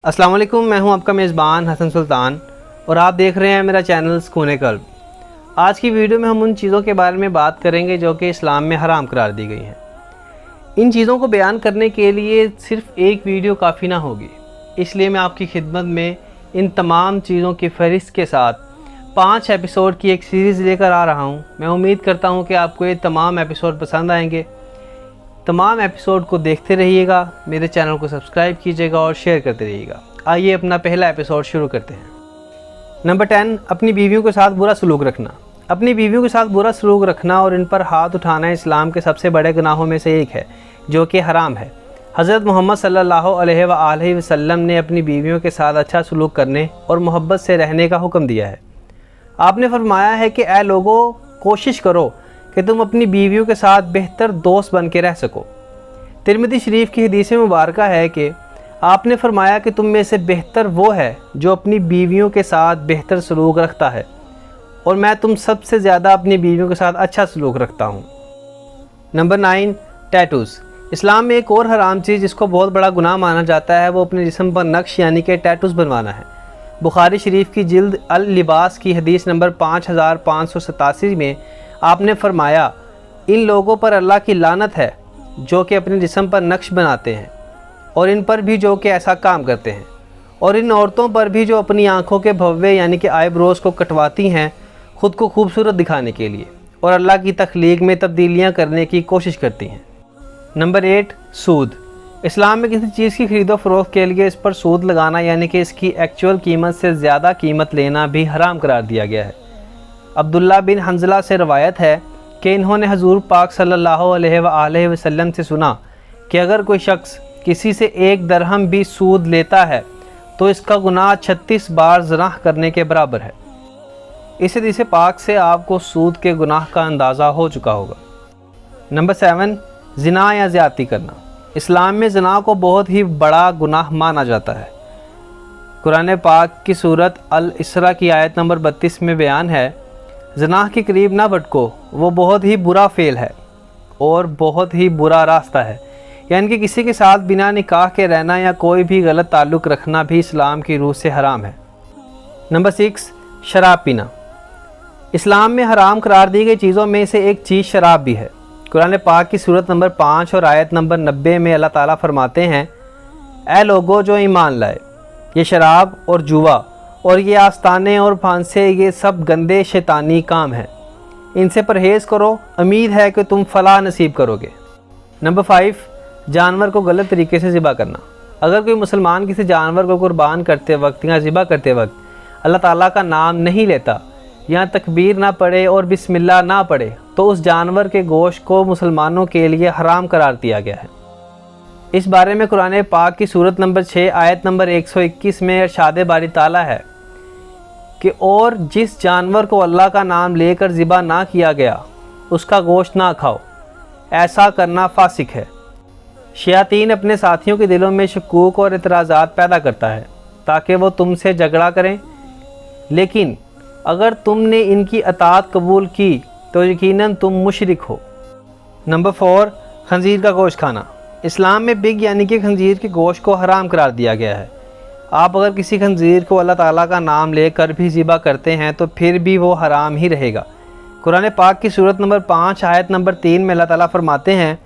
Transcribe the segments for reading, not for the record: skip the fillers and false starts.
अस्सलाम वालेकुम, मैं हूं आपका मेज़बान हसन सुल्तान और आप देख रहे हैं मेरा चैनल सुकून क़ल्ब। आज की वीडियो में हम उन चीज़ों के बारे में बात करेंगे जो कि इस्लाम में हराम करार दी गई हैं। इन चीज़ों को बयान करने के लिए सिर्फ़ एक वीडियो काफ़ी ना होगी, इसलिए मैं आपकी खिदमत में इन तमाम चीज़ों की फ़हरिस्त के साथ 5 एपिसोड की एक सीरीज़ लेकर आ रहा हूँ। मैं उम्मीद करता हूँ कि आपको ये तमाम एपिसोड पसंद आएंगे। तमाम एपिसोड को देखते रहिएगा, मेरे चैनल को सब्सक्राइब कीजिएगा और शेयर करते रहिएगा। आइए अपना पहला एपिसोड शुरू करते हैं। नंबर 10, अपनी बीवियों के साथ बुरा सलूक रखना। अपनी बीवियों के साथ बुरा सलूक रखना और इन पर हाथ उठाना इस्लाम के सबसे बड़े गुनाहों में से एक है जो कि हराम है। हज़रत मोहम्मद सल्लल्लाहु अलैहि वसल्लम ने अपनी बीवियों के साथ अच्छा सलूक करने और मोहब्बत से रहने का हुक्म दिया है। आपने फरमाया है कि ऐ लोगों, कोशिश करो कि तुम अपनी बीवियों के साथ बेहतर दोस्त बन के रह सको। तिरमिज़ी शरीफ की हदीस मुबारक है कि आपने फरमाया कि तुम में से बेहतर वो है जो अपनी बीवियों के साथ बेहतर सलूक रखता है, और मैं तुम सबसे ज़्यादा अपनी बीवियों के साथ अच्छा सलूक रखता हूँ। Number 9, tattoos. इस्लाम में एक और हराम चीज़ जिसको बहुत बड़ा गुनाह माना जाता है वो अपने जिस्म पर नक्श यानी कि टैटूज़ बनवाना है। बुखारी शरीफ की जिल्द अल लिबास की हदीस नंबर 5587 में आपने फरमाया, इन लोगों पर अल्लाह की लानत है जो कि अपने जिस्म पर नक्श बनाते हैं, और इन पर भी जो कि ऐसा काम करते हैं, और इन औरतों पर भी जो अपनी आँखों के भव्वे यानी कि आईब्रोज़ को कटवाती हैं ख़ुद को खूबसूरत दिखाने के लिए और अल्लाह की तख्लीक में तब्दीलियाँ करने की कोशिश करती हैं। नंबर 8, सूद। इस्लाम में किसी चीज़ की खरीदो फरोख्त के लिए इस पर सूद लगाना यानी कि इसकी एक्चुअल कीमत से ज़्यादा कीमत लेना भी हराम करार दिया गया है। अब्दुल्ला बिन हंज़ला से रवायत है कि इन्होंने हजूर पाक सल्लल्लाहु अलैहि वसल्लम से सुना कि अगर कोई शख्स किसी से 1 दरहम भी सूद लेता है तो इसका गुनाह 36 बार ज़िना करने के बराबर है। इस हदीस पाक से आपको सूद के गुनाह का अंदाज़ा हो चुका होगा। नंबर 7, ज़िना या ज़्यादती करना। इस्लाम में ज़िना को बहुत ही बड़ा गुनाह माना जाता है। कुरान पाक की सूरत अल इसरा की आयत नंबर 32 में बयान है, ज़िना के करीब ना भटको, वो बहुत ही बुरा फ़ेल है और बहुत ही बुरा रास्ता है। यानी कि किसी के साथ बिना निकाह के रहना या कोई भी गलत ताल्लुक़ रखना भी इस्लाम की रूह से हराम है। नंबर 6, शराब पीना। इस्लाम में हराम करार दी गई चीज़ों में से एक चीज़ शराब भी है। कुरान पाक की सूरत नंबर 5 और आयत नंबर 90 में अल्लाह ताला फरमाते हैं, ऐ लोगो जो ईमान लाए, ये शराब और जुआ और ये आस्ताने और फांसे ये सब गंदे शैतानी काम हैं, इनसे परहेज़ करो, उम्मीद है कि तुम फलाह नसीब करोगे। नंबर 5, जानवर को गलत तरीके से ज़िबा करना। अगर कोई मुसलमान किसी जानवर को कुर्बान करते वक्त या ज़िबा करते वक्त अल्लाह ताला का नाम नहीं लेता या तकबीर ना पढ़े और बिस्मिल्लाह ना पढ़े तो उस जानवर के गोश्त को मुसलमानों के लिए हराम करार दिया गया है। इस बारे में कुरान पाक की सूरत नंबर 6 आयत नंबर 121 में इरशाद बारी ताला है कि और जिस जानवर को अल्लाह का नाम लेकर ज़िबा ना किया गया उसका गोश्त ना खाओ, ऐसा करना फासिक है। शयातीन अपने साथियों के दिलों में शकूक और इतराज़ात पैदा करता है ताकि वो तुमसे झगड़ा करें, लेकिन अगर तुमने इनकी अताअत कबूल की तो यकीनन तुम मुशरिक हो। नंबर 4, खंजीर का गोश्त खाना। इस्लाम में बिग यानी कि खंजीर के गोश्त को हराम करार दिया गया है। आप अगर किसी खंजीर को अल्लाह ताला का नाम लेकर भी ज़िबा करते हैं तो फिर भी वो हराम ही रहेगा। कुरान पाक की सूरत नंबर 5 आयत नंबर 3 में अल्लाह ताला फरमाते हैं,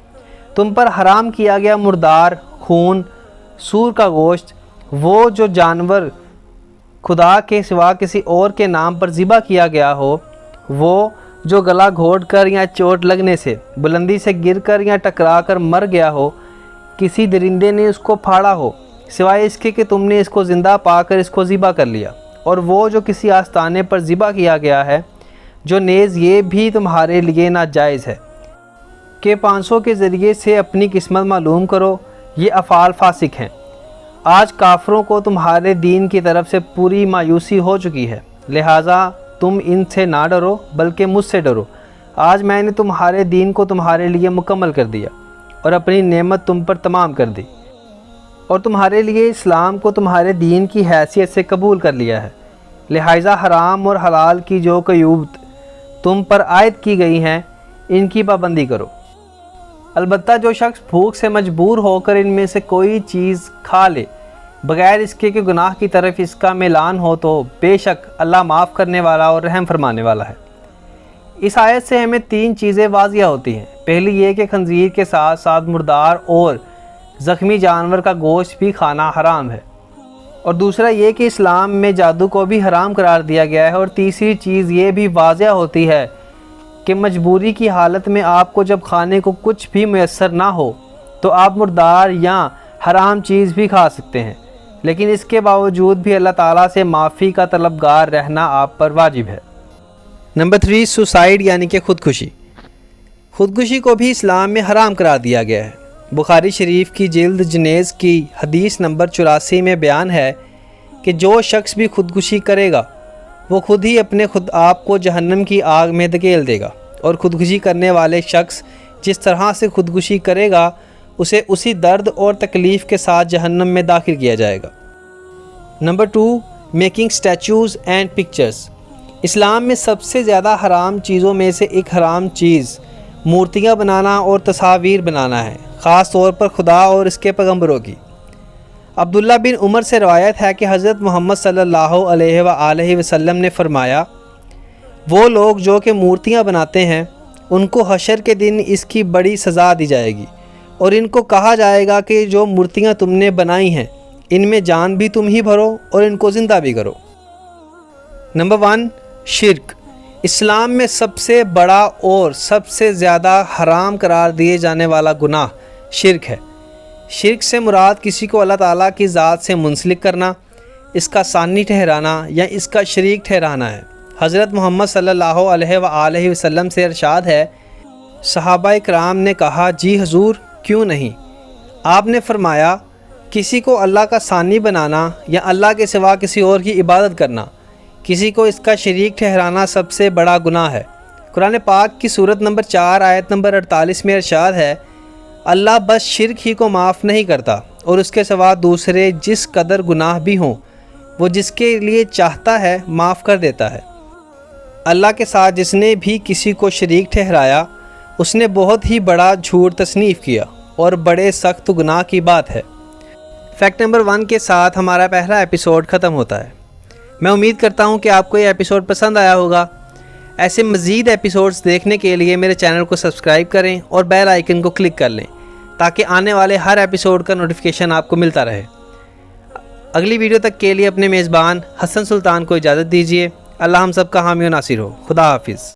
तुम पर हराम किया गया मुर्दार, खून, सूर का गोश्त, वो जो जानवर खुदा के सिवा किसी और के नाम पर ज़िबा किया गया हो, वो जो गला घोट कर या चोट लगने से, बुलंदी से गिरकर या टकरा कर मर गया हो, किसी दरिंदे ने उसको फाड़ा हो, सिवाय इसके कि तुमने इसको ज़िंदा पाकर इसको ज़िबा कर लिया, और वो जो किसी आस्ताने पर ज़िबा किया गया है, जो नेज़ ये भी तुम्हारे लिए नाजायज़ है कि 500 के ज़रिए से अपनी किस्मत मालूम करो, ये अफ़ाल फासिक हैं। आज काफरों को तुम्हारे दीन की तरफ से पूरी मायूसी हो चुकी है, लिहाजा तुम इनसे ना डरो बल्कि मुझसे डरो। आज मैंने तुम्हारे दीन को तुम्हारे लिए मुकम्मल कर दिया और अपनी नेमत तुम पर तमाम कर दी, और तुम्हारे लिए इस्लाम को तुम्हारे दीन की हैसियत से कबूल कर लिया है। लिहाजा हराम और हलाल की जो क़यूद तुम पर आयद की गई हैं, इनकी पाबंदी करो। अलबत्ता जो शख्स भूख से मजबूर होकर इनमें से कोई चीज़ खा ले بغیر اس کے کہ گناہ کی طرف اس کا میلان ہو تو بے شک اللہ معاف کرنے والا اور رحم فرمانے والا ہے۔ اس آیت سے ہمیں 3 چیزیں واضح ہوتی ہیں۔ پہلی یہ کہ خنزیر کے ساتھ ساتھ مردار اور زخمی جانور کا گوشت بھی کھانا حرام ہے، اور دوسرا یہ کہ اسلام میں جادو کو بھی حرام قرار دیا گیا ہے، اور تیسری چیز یہ بھی واضح ہوتی ہے کہ مجبوری کی حالت میں آپ کو جب کھانے کو کچھ بھی میسر نہ ہو تو آپ مردار یا حرام چیز بھی کھا سکتے ہیں، لیکن اس کے باوجود بھی اللہ تعالیٰ سے معافی کا طلبگار رہنا آپ پر واجب ہے۔ نمبر 3، سوسائڈ یعنی کہ خودکشی۔ خودکشی کو بھی اسلام میں حرام قرار دیا گیا ہے۔ بخاری شریف کی جلد جنیز کی حدیث نمبر 84 میں بیان ہے کہ جو شخص بھی خودکشی کرے گا وہ خود ہی اپنے خود آپ کو جہنم کی آگ میں دھکیل دے گا، اور خودکشی کرنے والے شخص جس طرح سے خودکشی کرے گا اسے اسی درد اور تکلیف کے ساتھ جہنم میں داخل کیا جائے گا۔ Number 2، making statues and pictures. Islam میں سب سے زیادہ حرام چیزوں میں سے ایک حرام چیز مورتیاں بنانا اور تصاویر بنانا ہے، خاص طور پر خدا اور اس کے پیغمبروں کی۔ عبداللہ بن عمر سے روایت ہے کہ حضرت محمد صلی اللہ علیہ وآلہ وسلم نے فرمایا، وہ لوگ جو کہ مورتیاں بناتے ہیں ان کو حشر کے دن اس کی بڑی سزا دی جائے گی، اور ان کو کہا جائے گا کہ جو مورتیاں تم نے بنائی ہیں ان میں جان بھی تم ہی بھرو اور ان کو زندہ بھی کرو۔ نمبر 1، شرک۔ اسلام میں سب سے بڑا اور سب سے زیادہ حرام قرار دیے جانے والا گناہ شرک ہے۔ شرک سے مراد کسی کو اللہ تعالیٰ کی ذات سے منسلک کرنا، اس کا ثانی ٹھہرانا یا اس کا شریک ٹھہرانا ہے۔ حضرت محمد صلی اللہ علیہ وآلہ وسلم سے ارشاد ہے، صحابہ کرام نے کہا، جی حضور کیوں نہیں؟ آپ نے فرمایا، کسی کو اللہ کا ثانی بنانا یا اللہ کے سوا کسی اور کی عبادت کرنا، کسی کو اس کا شریک ٹھہرانا سب سے بڑا گناہ ہے۔ قرآن پاک کی سورت نمبر 4 آیت نمبر 48 میں ارشاد ہے، اللہ بس شرک ہی کو معاف نہیں کرتا، اور اس کے سوا دوسرے جس قدر گناہ بھی ہوں وہ جس کے لیے چاہتا ہے معاف کر دیتا ہے۔ اللہ کے ساتھ جس نے بھی کسی کو شریک ٹھہرایا اس نے بہت ہی بڑا جھوٹ تصنیف کیا اور بڑے سخت گناہ کی بات ہے۔ فیکٹ نمبر 1 کے ساتھ ہمارا پہلا ایپیسوڈ ختم ہوتا ہے۔ میں امید کرتا ہوں کہ آپ کو یہ ایپیسوڈ پسند آیا ہوگا۔ ایسے مزید ایپیسوڈز دیکھنے کے لیے میرے چینل کو سبسکرائب کریں اور بیل آئیکن کو کلک کر لیں تاکہ آنے والے ہر ایپیسوڈ کا نوٹیفیکیشن آپ کو ملتا رہے۔ اگلی ویڈیو تک کے لیے اپنے میزبان حسن سلطان کو اجازت دیجیے۔ اللہ ہم سب کا حامی و ناصر ہو۔ خدا حافظ۔